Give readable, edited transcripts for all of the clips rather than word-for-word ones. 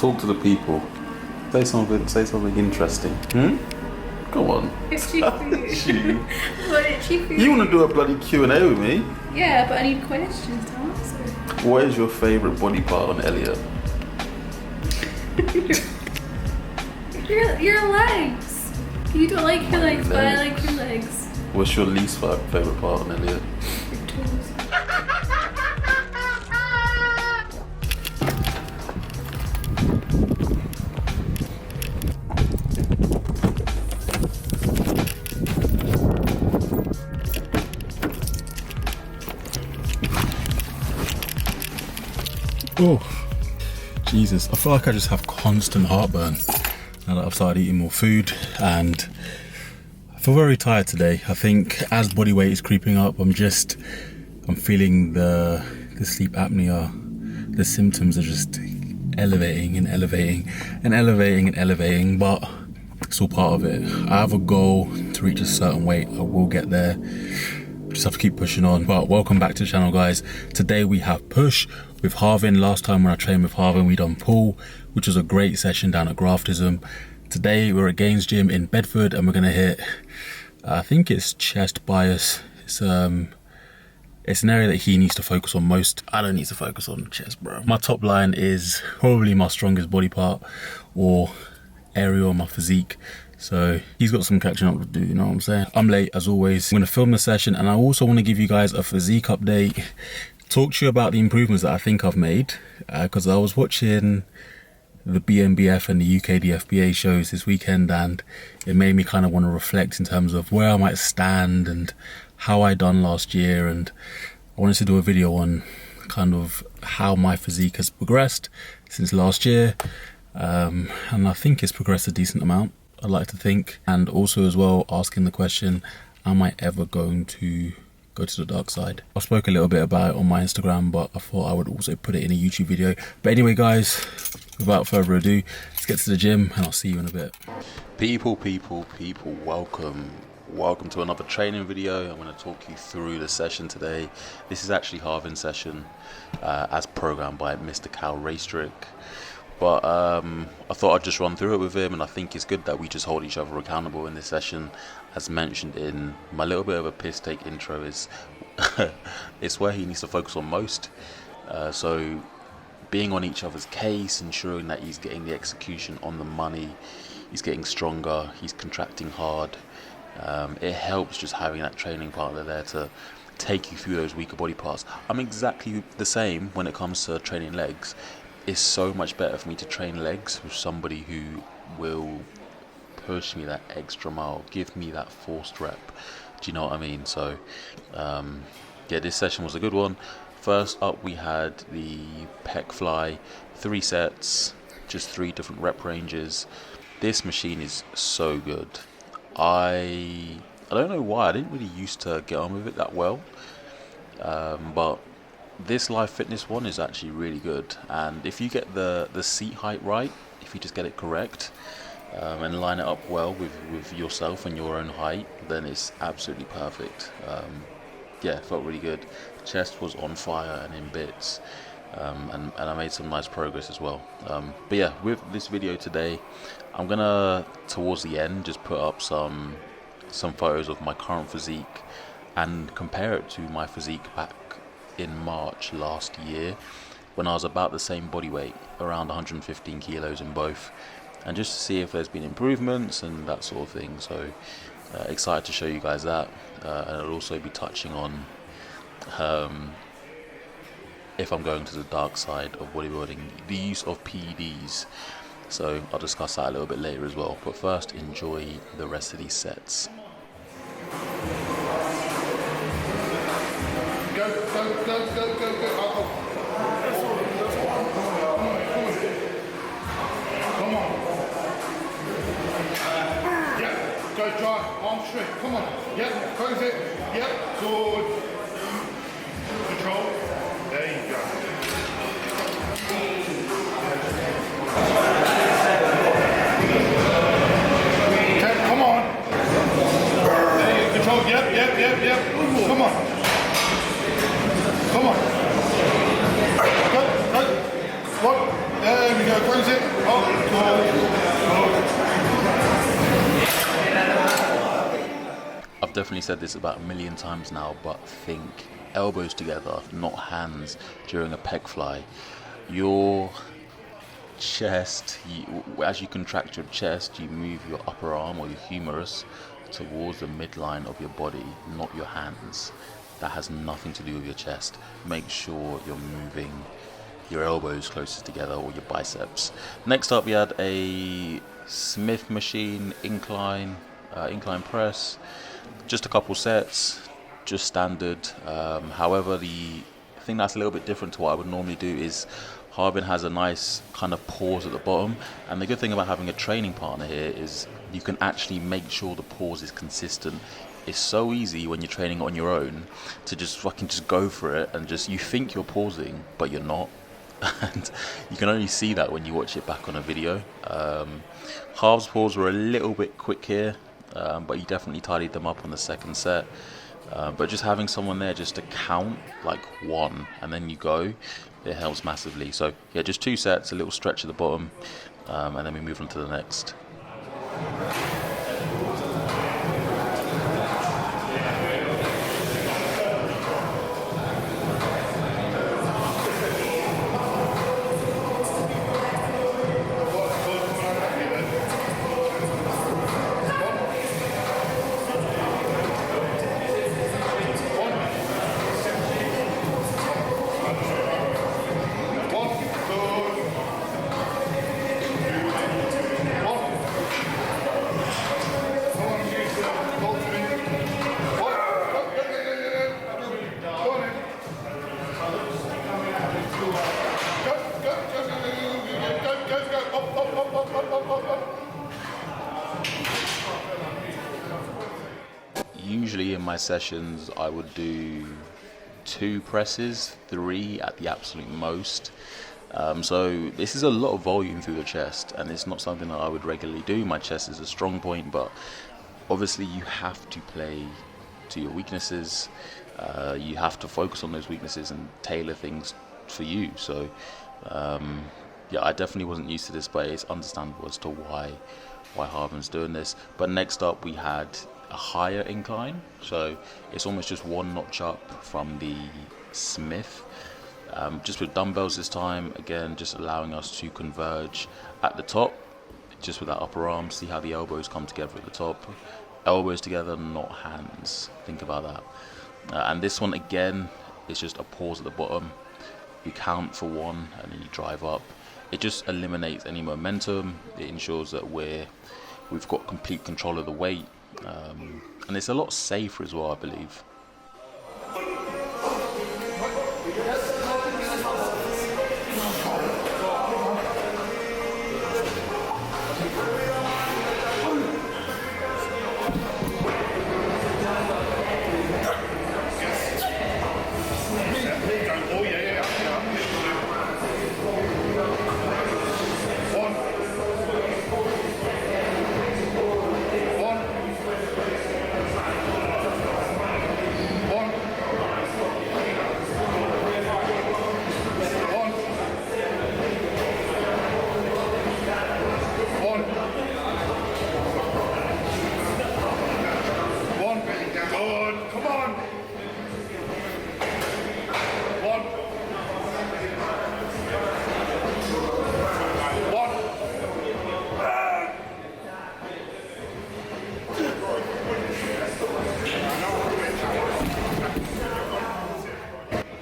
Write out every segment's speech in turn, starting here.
Talk to the people. Say something interesting. Go on. It's cheap food. But it's cheap food. You want to do a bloody Q&A with me? Yeah, but I need questions to answer. What is your favourite body part on Elliot? Your legs. You don't like your legs, but I like your legs. What's your least favourite part on Elliot? Your toes. Oh, Jesus. I feel like I just have constant heartburn now that I've started eating more food, and I feel very tired today. I think as body weight is creeping up, I'm feeling the sleep apnea. The symptoms are just elevating and elevating and elevating and elevating, but it's all part of it. I have a goal to reach a certain weight. I will get there. Just have to keep pushing on. But welcome back to the channel, guys. Today we have push with Harvyn. Last time when I trained with Harvyn, we done pull, which was a great session down at Graftism. Today we're at Gaines Gym in Bedford, and we're gonna hit, I think it's chest bias. It's an area that he needs to focus on most. I don't need to focus on chest, bro. My top line is probably my strongest body part or area of my physique. So he's got some catching up to do, you know what I'm saying? I'm late as always. I'm gonna film the session, and I also wanna give you guys a physique update. Talk to you about the improvements that I think I've made, because I was watching the BNBF and the UKDFBA shows this weekend, and it made me kind of want to reflect in terms of where I might stand and how I done last year. And I wanted to do a video on kind of how my physique has progressed since last year, and I think it's progressed a decent amount, I'd like to think. And also as well asking the question, am I ever going to go to the dark side? I spoke a little bit about it on my Instagram, but I thought I would also put it in a YouTube video. But anyway, guys, without further ado, let's get to the gym and I'll see you in a bit. People, welcome to another training video. I'm going to talk you through the session today. This is actually Harvyn's session, as programmed by Mr. Cal Raystrick. But I thought I'd just run through it with him, and I think it's good that we just hold each other accountable in this session. As mentioned in my little bit of a piss take intro, is it's where he needs to focus on most. So being on each other's case, ensuring that he's getting the execution on the money, he's getting stronger, he's contracting hard. It helps just having that training partner there to take you through those weaker body parts. I'm exactly the same when it comes to training legs. It's so much better for me to train legs with somebody who will push me that extra mile, give me that forced rep. Do you know what I mean? So yeah, this session was a good one. First up, we had the pec fly, 3 sets, just 3 different rep ranges. This machine is so good. I don't know why, I didn't really used to get on with it that well, but this Live Fitness one is actually really good. And if you get the seat height right, if you just get it correct, and line it up well with yourself and your own height, then it's absolutely perfect. Yeah, it felt really good. Chest was on fire and in bits, and I made some nice progress as well. But yeah, with this video today, I'm gonna towards the end just put up some photos of my current physique and compare it to my physique back in March last year, when I was about the same body weight, around 115 kilos in both, and just to see if there's been improvements and that sort of thing. So excited to show you guys that, and I'll also be touching on if I'm going to the dark side of bodybuilding, the use of PEDs. So I'll discuss that a little bit later as well, but first enjoy the rest of these sets. Go drive, arm straight, come on. Yep, close it. Yep, good. Control. There you go. Okay, come on. There you go. Control. Yep. Come on. Come on. Go. What? There we go, close it. Up, good. I've definitely said this about a million times now, but think elbows together, not hands, during a pec fly. Your chest, as you contract your chest, you move your upper arm or your humerus towards the midline of your body, not your hands. That has nothing to do with your chest. Make sure you're moving your elbows closest together or your biceps. Next up, we had a Smith machine incline press. Just a couple sets, just standard. However, the thing that's a little bit different to what I would normally do is Harvyn has a nice kind of pause at the bottom, and the good thing about having a training partner here is you can actually make sure the pause is consistent. It's so easy when you're training on your own to just go for it, and you think you're pausing, but you're not. And you can only see that when you watch it back on a video. Harv's pause were a little bit quick here, but he definitely tidied them up on the second set. But just having someone there just to count like one and then you go, it helps massively. So yeah, just 2 sets, a little stretch at the bottom, and then we move on to the next. Usually in my sessions I would do 2 presses, 3 at the absolute most. So this is a lot of volume through the chest, and it's not something that I would regularly do. My chest is a strong point, but obviously you have to play to your weaknesses. You have to focus on those weaknesses and tailor things for you. So yeah, I definitely wasn't used to this, but it's understandable as to why Harvyn's doing this. But next up we had a higher incline, so it's almost just 1 notch up from the Smith, just with dumbbells this time, again just allowing us to converge at the top, just with that upper arm. See how the elbows come together at the top, elbows together, not hands. Think about that. And this one again is just a pause at the bottom. You count for 1 and then you drive up. It just eliminates any momentum. It ensures that we've got complete control of the weight. And it's a lot safer as well, I believe.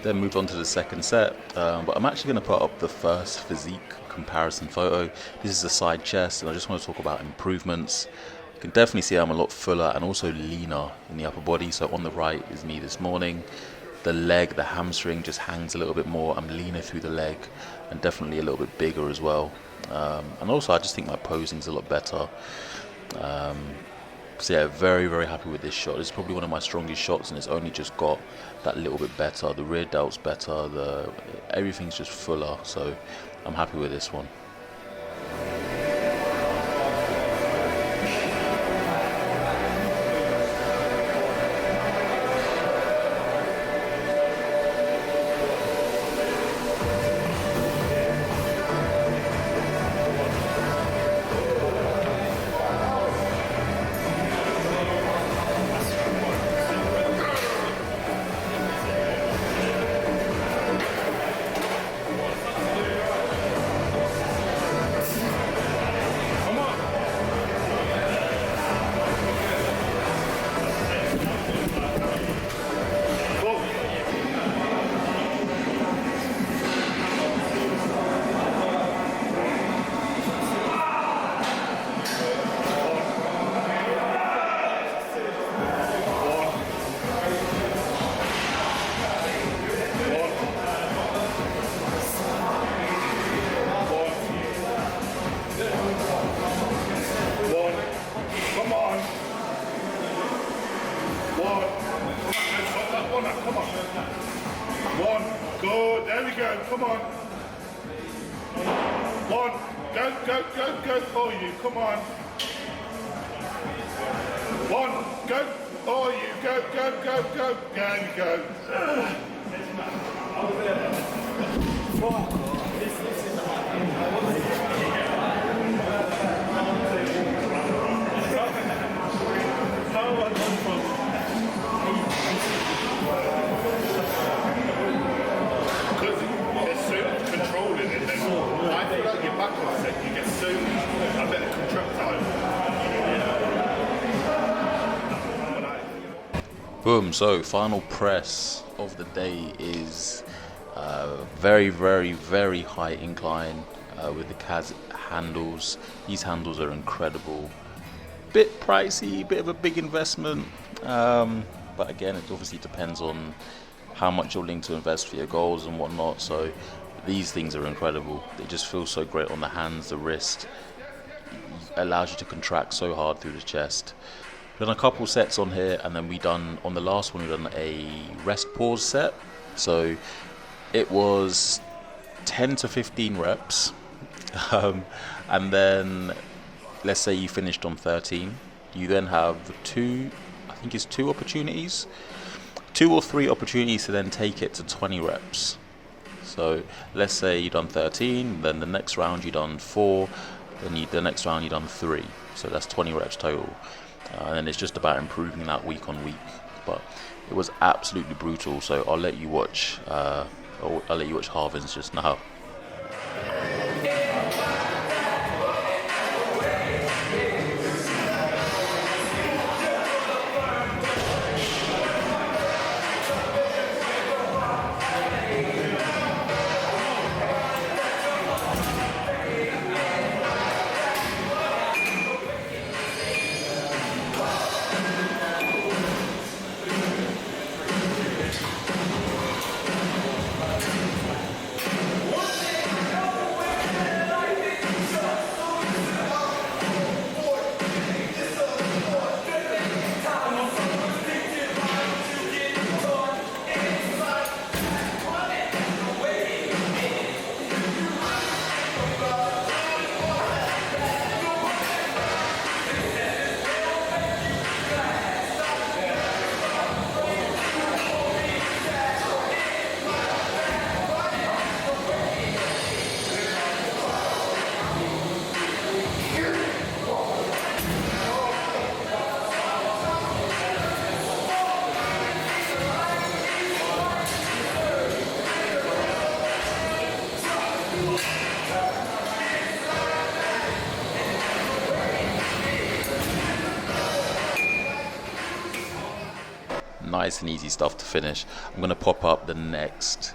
Then moved on to the second set, but I'm actually going to put up the first physique comparison photo. This is a side chest, and I just want to talk about improvements. You can definitely see I'm a lot fuller and also leaner in the upper body. So on the right is me this morning. The leg, the hamstring just hangs a little bit more. I'm leaner through the leg and definitely a little bit bigger as well. And also I just think my posing's a lot better. So yeah, very, very happy with this shot. This is probably one of my strongest shots, and it's only just got that little bit better. The rear delt's better, everything's just fuller, so I'm happy with this one. come on. One, go for you, come on. One, go for you, go. There we go. Because there's so much control in it, then I feel like your back line, that you get so a bit of contractile. Boom. So final press of the day is very, very, very high incline with the CAS handles. These handles are incredible. Bit pricey, bit of a big investment, but again, it obviously depends on how much you're willing to invest for your goals and whatnot. So these things are incredible. They just feel so great on the hands, the wrist. It allows you to contract so hard through the chest. Done a couple sets on here, and then on the last one we done a rest pause set. So it was 10 to 15 reps, and then let's say you finished on 13, you then have two opportunities, 2 or 3 opportunities to then take it to 20 reps. So let's say you done 13, then the next round you done 4, then the next round you done 3. So that's 20 reps total. And it's just about improving that week on week. But it was absolutely brutal. So I'll let you watch. I'll let you watch Harvyn's just now. Nice and easy stuff to finish. I'm going to pop up the next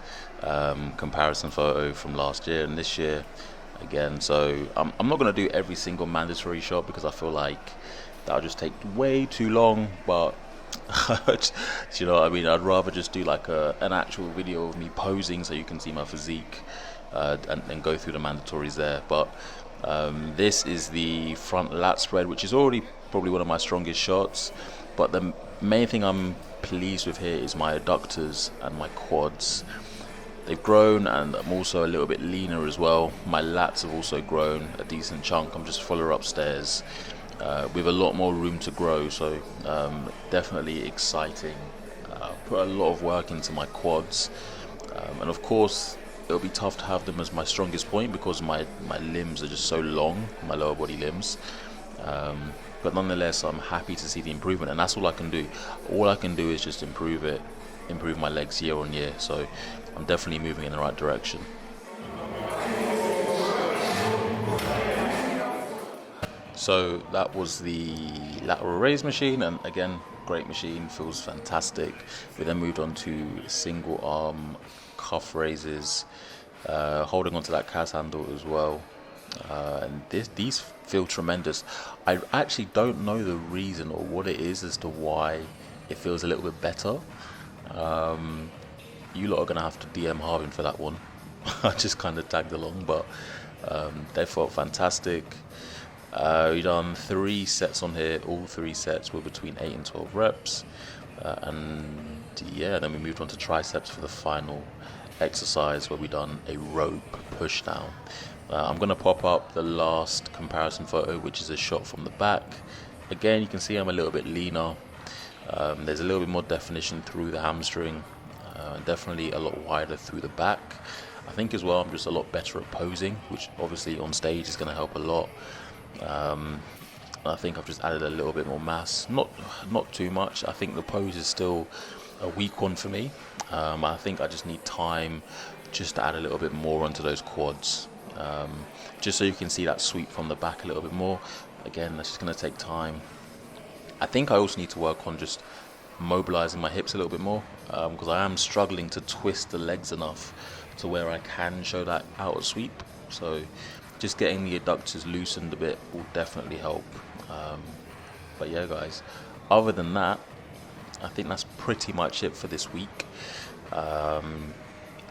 comparison photo from last year and this year again. So I'm not going to do every single mandatory shot because I feel like that'll just take way too long, but you know what I mean, I'd rather just do like an actual video of me posing so you can see my physique and go through the mandatories there. But this is the front lat spread, which is already probably one of my strongest shots, but the main thing I'm pleased with here is my adductors and my quads. They've grown, and I'm also a little bit leaner as well. My lats have also grown a decent chunk. I'm just fuller upstairs with a lot more room to grow, so definitely exciting. Put a lot of work into my quads, and of course it'll be tough to have them as my strongest point because my limbs are just so long, my lower body limbs. But nonetheless, I'm happy to see the improvement, and that's all I can do. All I can do is just improve my legs year on year. So I'm definitely moving in the right direction. So that was the lateral raise machine, and again, great machine, feels fantastic. We then moved on to single arm cuff raises, holding onto that CAS handle as well. And these feel tremendous. I actually don't know the reason or what it is as to why it feels a little bit better. You lot are going to have to DM Harvyn for that one. I just kind of tagged along, but they felt fantastic. We done 3 sets on here. All 3 sets were between 8 and 12 reps. And yeah, then we moved on to triceps for the final exercise where we done a rope push down. I'm going to pop up the last comparison photo, which is a shot from the back. Again, you can see I'm a little bit leaner. There's a little bit more definition through the hamstring, definitely a lot wider through the back. I think as well I'm just a lot better at posing, which obviously on stage is going to help a lot. I think I've just added a little bit more mass, not too much. I think the pose is still a weak one for me. I think I just need time just to add a little bit more onto those quads, just so you can see that sweep from the back a little bit more. Again, that's just going to take time. I think I also need to work on just mobilizing my hips a little bit more, because I am struggling to twist the legs enough to where I can show that outward sweep. So just getting the adductors loosened a bit will definitely help. But yeah, guys, other than that, I think that's pretty much it for this week.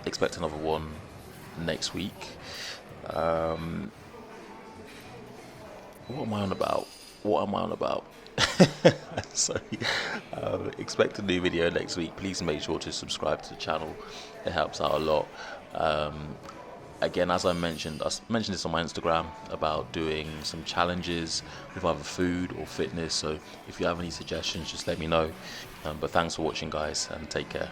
Expect another one next week. What am I on about? Sorry. Expect a new video next week. Please make sure to subscribe to the channel. It helps out a lot. Again, as I mentioned this on my Instagram about doing some challenges with either food or fitness. So if you have any suggestions, just let me know. But thanks for watching, guys, and take care.